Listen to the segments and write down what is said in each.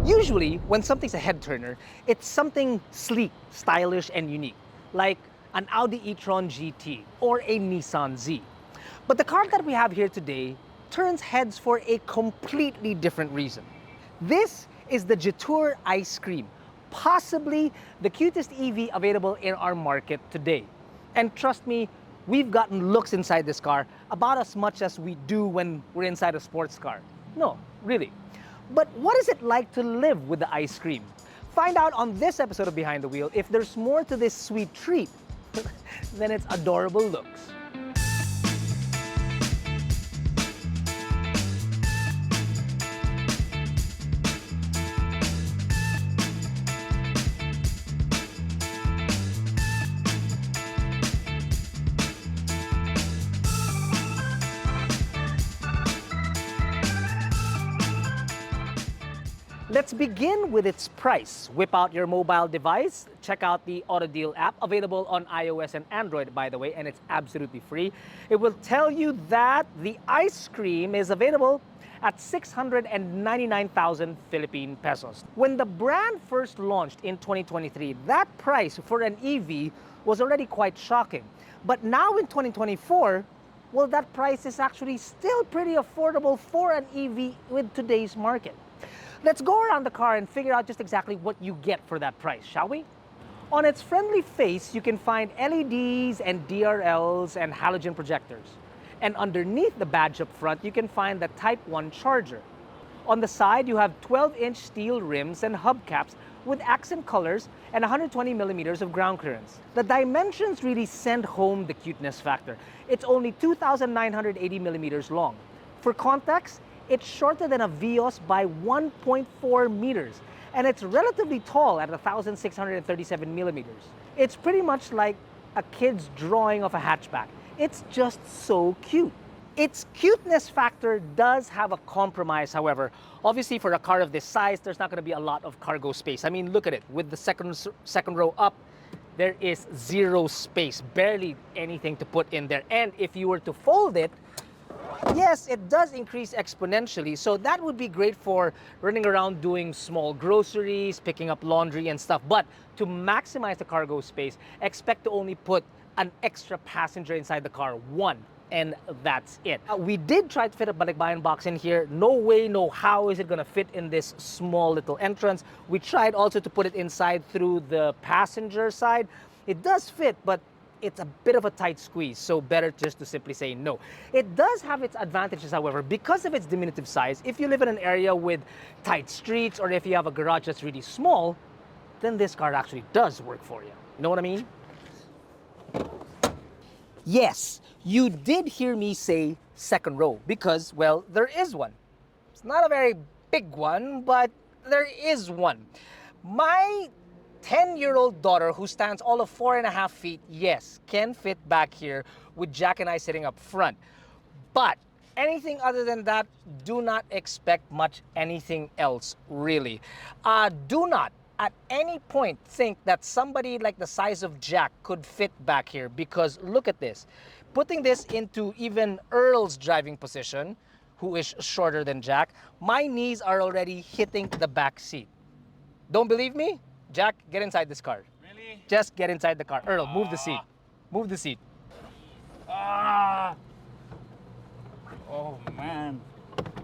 Usually, when something's a head-turner, it's something sleek, stylish, and unique, like an Audi e-tron GT or a Nissan Z. But the car that we have here today turns heads for a completely different reason. This is the Jetour Ice Cream, possibly the cutest EV available in our market today. And trust me, we've gotten looks inside this car about as much as we do when we're inside a sports car. No, really. But what is it like to live with the ice cream? Find out on this episode of Behind the Wheel if there's more to this sweet treat than its adorable looks. Let's begin with its price. Whip out your mobile device, check out the AutoDeal app, available on iOS and Android, by the way, and it's absolutely free. It will tell you that the ice cream is available at 699,000 Philippine pesos. When the brand first launched in 2023, that price for an EV was already quite shocking. But now in 2024, well, that price is actually still pretty affordable for an EV with today's market. Let's go around the car and figure out just exactly what you get for that price, shall we? On its friendly face, you can find LEDs and DRLs and halogen projectors. And underneath the badge up front, you can find the Type 1 charger. On the side, you have 12-inch steel rims and hubcaps with accent colors and 120 millimeters of ground clearance. The dimensions really send home the cuteness factor. It's only 2,980 millimeters long. For context, it's shorter than a Vios by 1.4 meters, and it's relatively tall at 1,637 millimeters. It's pretty much like a kid's drawing of a hatchback. It's just so cute. Its cuteness factor does have a compromise, however. Obviously, for a car of this size, there's not going to be a lot of cargo space. I mean, look at it. With the second row up, there is zero space, barely anything to put in there. And if you were to fold it, yes, it does increase exponentially, so that would be great for running around doing small groceries, picking up laundry and stuff. But to maximize the cargo space, expect to only put an extra passenger inside the car, one, and that's it. We did try to fit a balikbayan box in here. No way, no how is it gonna fit in this small little entrance. We tried also to put it inside through the passenger side. It does fit, but it's a bit of a tight squeeze, so better just to simply say no. It does have its advantages, however, because of its diminutive size. If you live in an area with tight streets or if you have a garage that's really small, then this car actually does work for you. You know what I mean? Yes, you did hear me say second row because, well, there is one. It's not a very big one, but there is one. My 10-year-old daughter, who stands all of 4.5 feet, yes, can fit back here with Jack and I sitting up front. But anything other than that, do not expect much anything else, really. Do not at any point think that somebody like the size of Jack could fit back here, because look at this. Putting this into even Earl's driving position, who is shorter than Jack, my knees are already hitting the back seat. Don't believe me? Jack, get inside this car. Really? Just get inside the car. Earl, move the seat. Move the seat. Oh man.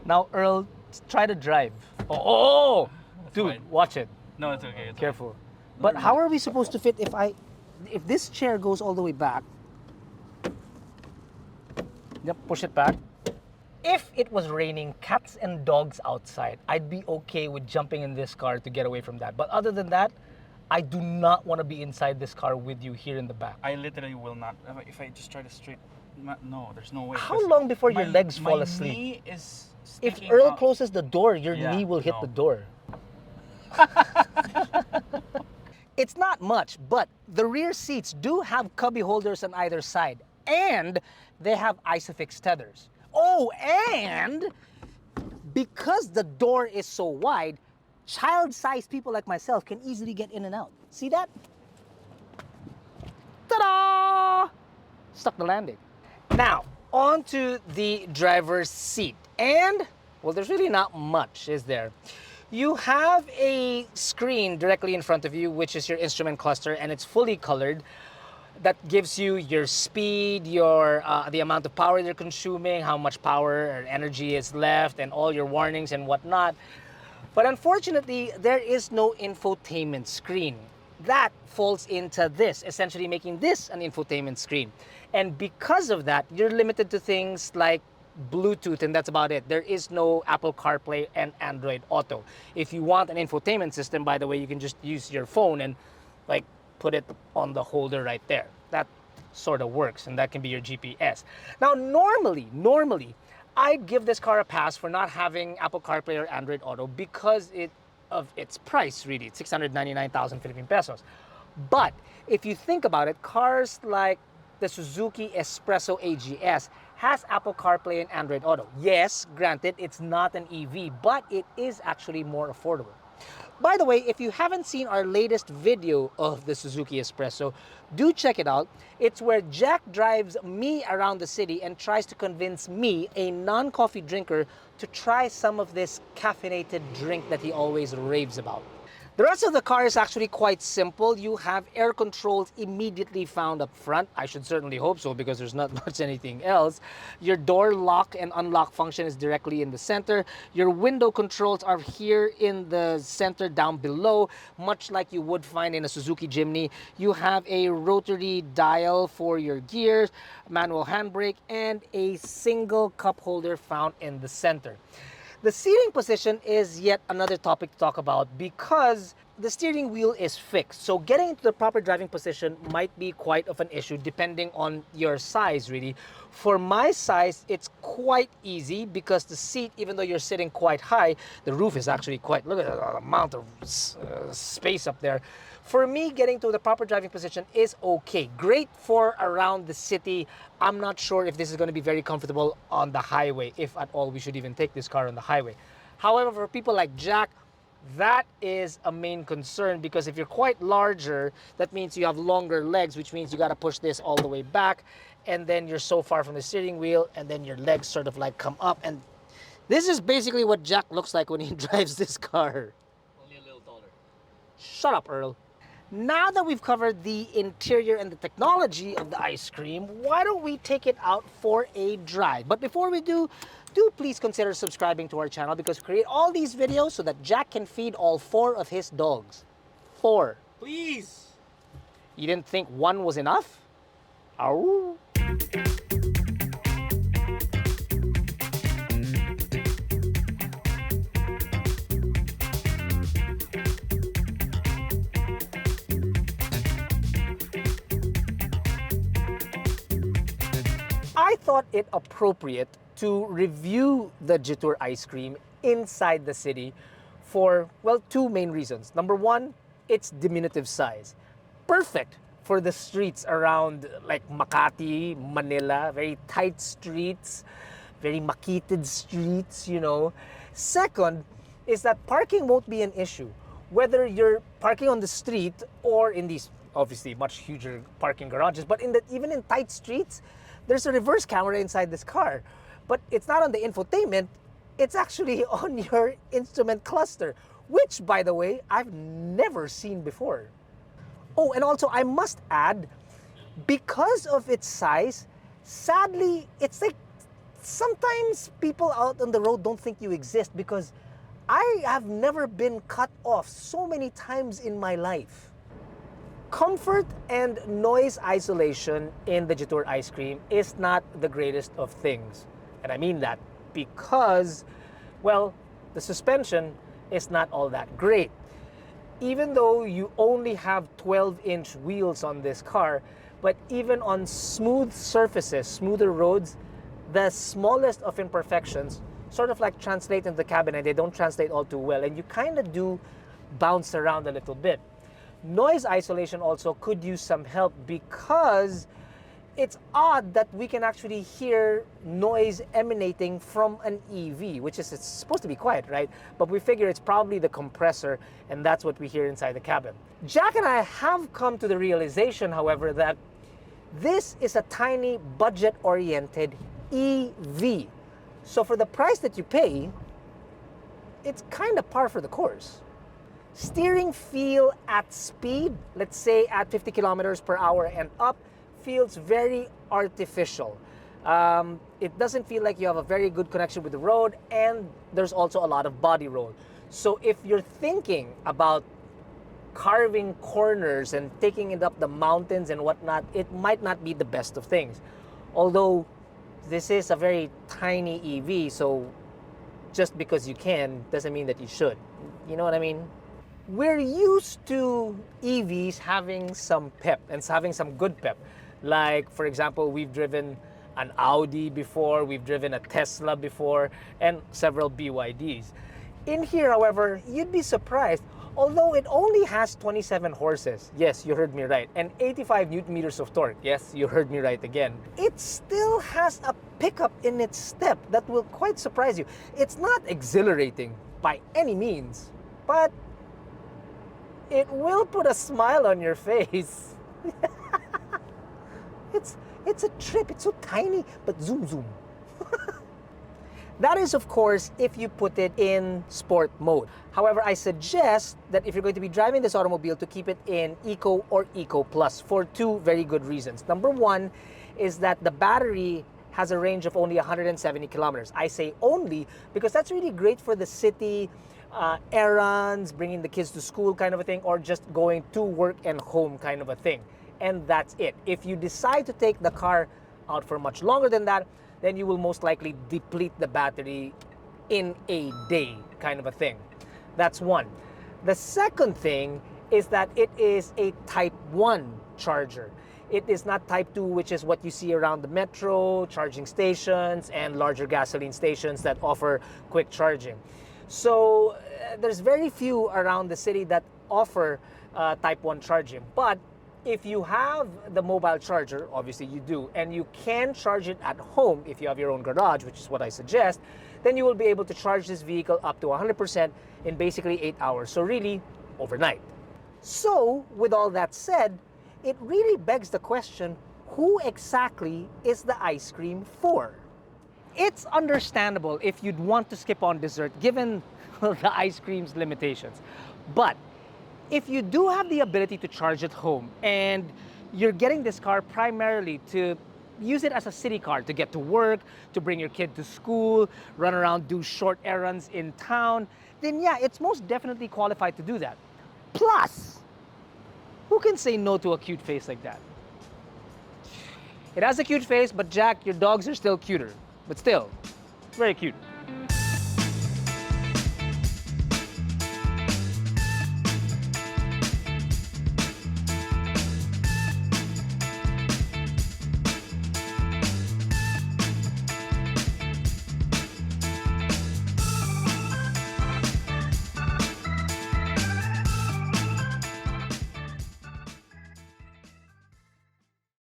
Now, Earl, try to drive. Oh! Dude, fine. watch it. No, it's okay. It's Careful. But how are we supposed to fit if this chair goes all the way back? Yep, push it back. If it was raining cats and dogs outside, I'd be okay with jumping in this car to get away from that. But other than that, I do not want to be inside this car with you here in the back. I literally will not. If I just try to straight, no, there's no way. How long before your legs fall asleep? My knee is If sticking Earl out. closes the door, your Yeah, knee will hit no. the door. It's not much, but the rear seats do have cubby holders on either side, and they have ISOFIX tethers. Oh, and because the door is so wide, child-sized people like myself can easily get in and out. See that? Ta-da! Stuck the landing. Now, onto the driver's seat. And, well, there's really not much, is there? You have a screen directly in front of you, which is your instrument cluster, and it's fully colored. That gives you your speed, your the amount of power you're consuming, how much power or energy is left, and all your warnings and whatnot. But unfortunately, there is no infotainment screen. That falls into this, essentially making this an infotainment screen. And because of that, you're limited to things like Bluetooth, and that's about it. There is no Apple CarPlay and Android Auto. If you want an infotainment system, by the way, you can just use your phone and like put it on the holder right there. That sort of works, and that can be your GPS. Now, normally, I'd give this car a pass for not having Apple CarPlay or Android Auto because of its price, really. It's 699,000 Philippine pesos. But if you think about it, cars like the Suzuki Espresso AGS has Apple CarPlay and Android Auto. Yes, granted, it's not an EV, but it is actually more affordable. By the way, if you haven't seen our latest video of the Suzuki Espresso, do check it out. It's where Jack drives me around the city and tries to convince me, a non-coffee drinker, to try some of this caffeinated drink that he always raves about. The rest of the car is actually quite simple. You have air controls immediately found up front. I should certainly hope so because there's not much anything else. Your door lock and unlock function is directly in the center. Your window controls are here in the center down below, much like you would find in a Suzuki Jimny. You have a rotary dial for your gears, manual handbrake, and a single cup holder found in the center. The seating position is yet another topic to talk about because the steering wheel is fixed. So getting into the proper driving position might be quite of an issue depending on your size, really. For my size, it's quite easy because the seat, even though you're sitting quite high, the roof is actually quite, look at the amount of space up there. For me, getting to the proper driving position is okay. Great for around the city. I'm not sure if this is going to be very comfortable on the highway, if at all we should even take this car on the highway. However, for people like Jack, that is a main concern because if you're quite larger, that means you have longer legs, which means you got to push this all the way back, and then you're so far from the steering wheel, and then your legs sort of like come up. And this is basically what Jack looks like when he drives this car. Only a little taller. Shut up, Earl. Now that we've covered the interior and the technology of the ice cream, why don't we take it out for a drive? But before we do please consider subscribing to our channel because we create all these videos so that Jack can feed all 4 of his dogs. 4. Please! You didn't think 1 was enough? Ow. I thought it appropriate to review the Jetour ice cream inside the city for, well, 2 main reasons. Number 1, its diminutive size. Perfect for the streets around like Makati, Manila, very tight streets, very makited streets, you know. Second is that parking won't be an issue. Whether you're parking on the street or in these obviously much huger parking garages, but even in tight streets, there's a reverse camera inside this car. But it's not on the infotainment, it's actually on your instrument cluster, which, by the way, I've never seen before. Oh, and also I must add, because of its size, sadly, it's like sometimes people out on the road don't think you exist because I have never been cut off so many times in my life. Comfort and noise isolation in the Jetour ice cream is not the greatest of things. And I mean that because, well, the suspension is not all that great. Even though you only have 12-inch wheels on this car, but even on smooth surfaces, smoother roads, the smallest of imperfections sort of like translate into the cabin and they don't translate all too well. And you kind of do bounce around a little bit. Noise isolation also could use some help because it's odd that we can actually hear noise emanating from an EV, which is, it's supposed to be quiet, right? But we figure it's probably the compressor, and that's what we hear inside the cabin. Jack and I have come to the realization, however, that this is a tiny budget-oriented EV. So for the price that you pay, it's kind of par for the course. Steering feel at speed, let's say at 50 kilometers per hour and up, feels very artificial. It doesn't feel like you have a very good connection with the road, and there's also a lot of body roll. So if you're thinking about carving corners and taking it up the mountains and whatnot, it might not be the best of things. Although this is a very tiny EV, so just because you can doesn't mean that you should. You know what I mean? We're used to EVs having some pep and having some good pep. Like, for example, we've driven an Audi before, we've driven a Tesla before, and several BYDs. In here, however, you'd be surprised. Although it only has 27 horses, yes, you heard me right, and 85 newton meters of torque, yes, you heard me right again, it still has a pickup in its step that will quite surprise you. It's not exhilarating by any means, but it will put a smile on your face. It's a trip. It's so tiny, but zoom, zoom. That is, of course, if you put it in sport mode. However, I suggest that if you're going to be driving this automobile, to keep it in Eco or Eco Plus for two very good reasons. Number one is that the battery has a range of only 170 kilometers. I say only because that's really great for the city, errands, bringing the kids to school kind of a thing, or just going to work and home kind of a thing. And that's it. If you decide to take the car out for much longer than that, then you will most likely deplete the battery in a day kind of a thing. That's one. The second thing is that it is a Type 1 charger. It is not Type 2, which is what you see around the metro, charging stations, and larger gasoline stations that offer quick charging. So there's very few around the city that offer Type 1 charging. But if you have the mobile charger, obviously you do, and you can charge it at home if you have your own garage, which is what I suggest, then you will be able to charge this vehicle up to 100% in basically 8 hours. So really, overnight. So, with all that said, it really begs the question, who exactly is the ice cream for? It's understandable if you'd want to skip on dessert given the ice cream's limitations. But if you do have the ability to charge at home and you're getting this car primarily to use it as a city car to get to work, to bring your kid to school, run around, do short errands in town, then yeah, it's most definitely qualified to do that. Plus, who can say no to a cute face like that? It has a cute face, but Jack, your dogs are still cuter. But still, very cute.